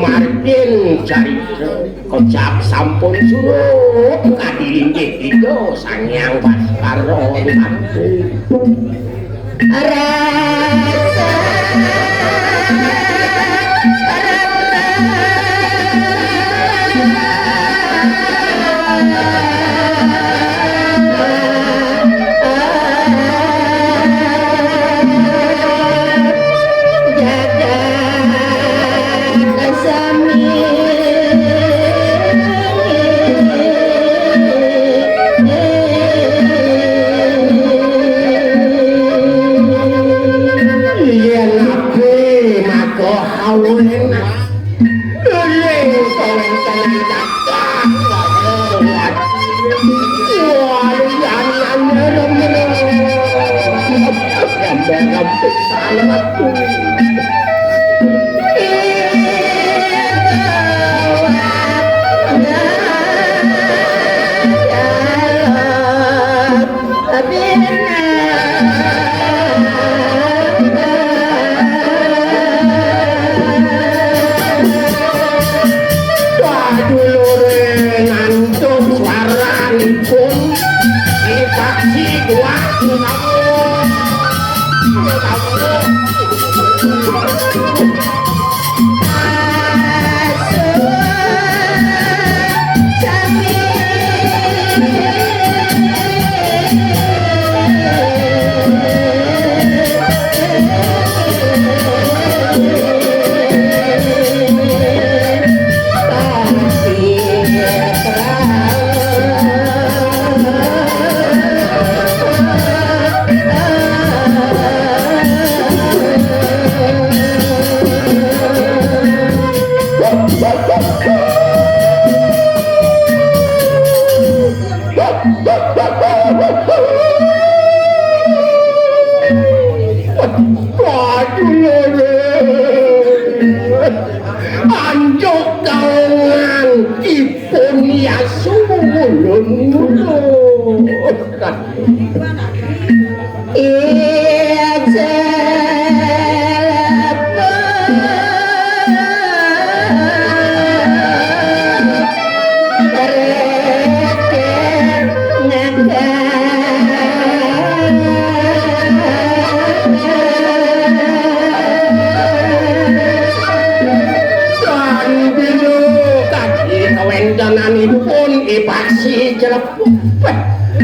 Martin carita kocap sampun suruh kadilinggih kita Sangyang Baskara Dimati rasa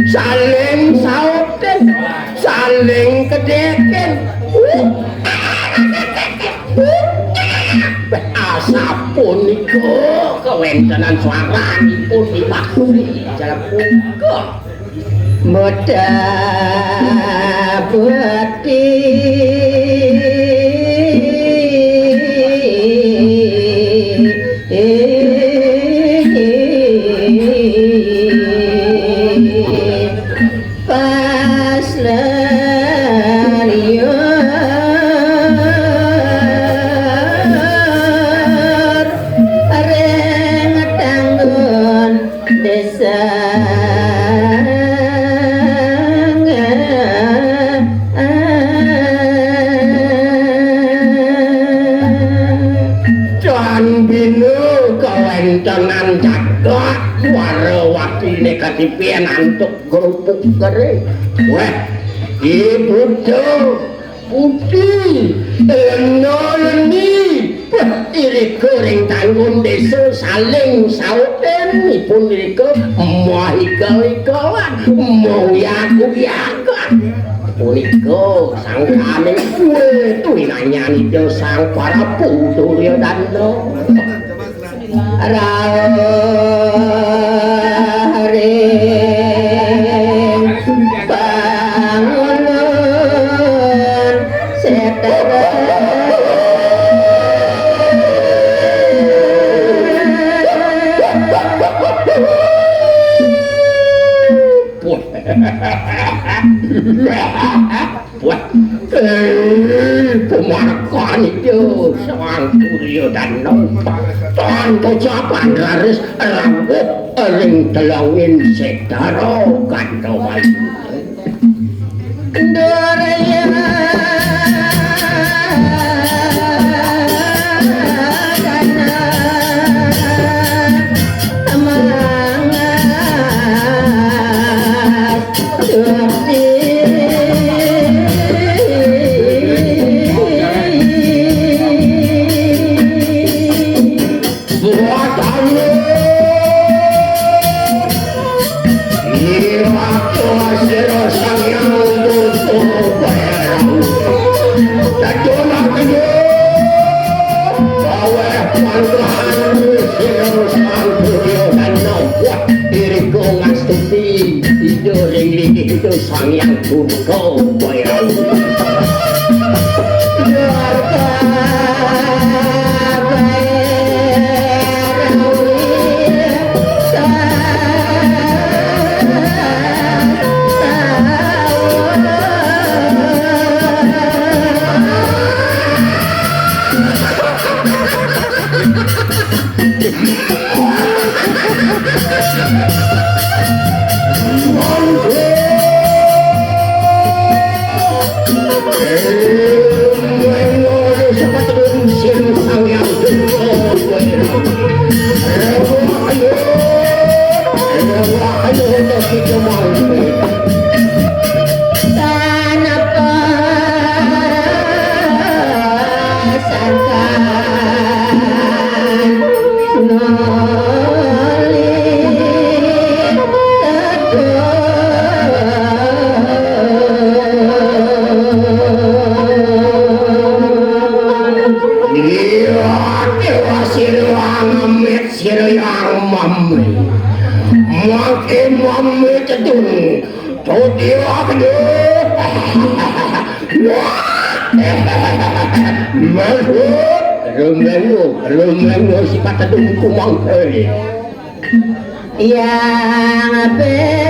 saling sauten saling kedeken asapun niku kewentenan suaranipun dimaksudi jalan punika medha beti Katipian antuk kerupuk kering weh ibu tuh putih enolni iri kering tanggung desa saling sauten ipun irika mau ika-ikawan mau yaku-yakan punika sang kaning kue tuh nanyani sang para putu ya dando Pemarkan itu sang Surya dan Nompa tanpa ucapan harus rambut ring telangin sedaro kandawan Doraya Kana yang tunggu bayang Rumah si patadung kumang kali yang berawi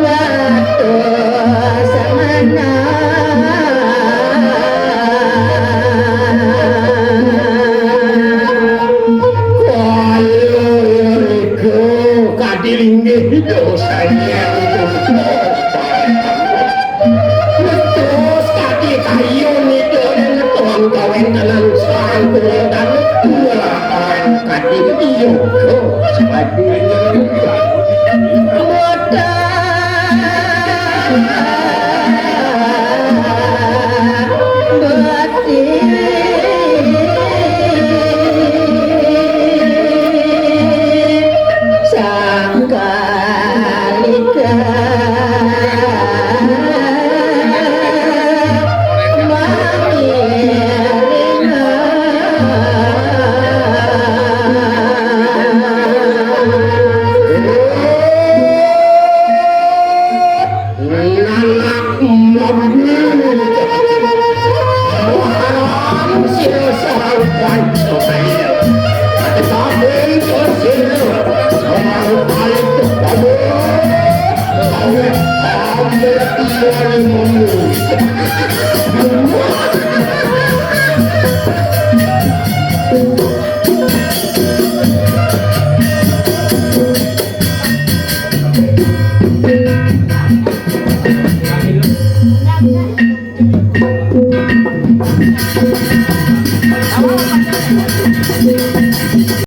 waktu samana kalau kadiling dosanya kawen tenan sangkul dan ulah kadi iyo sebagai Thank you.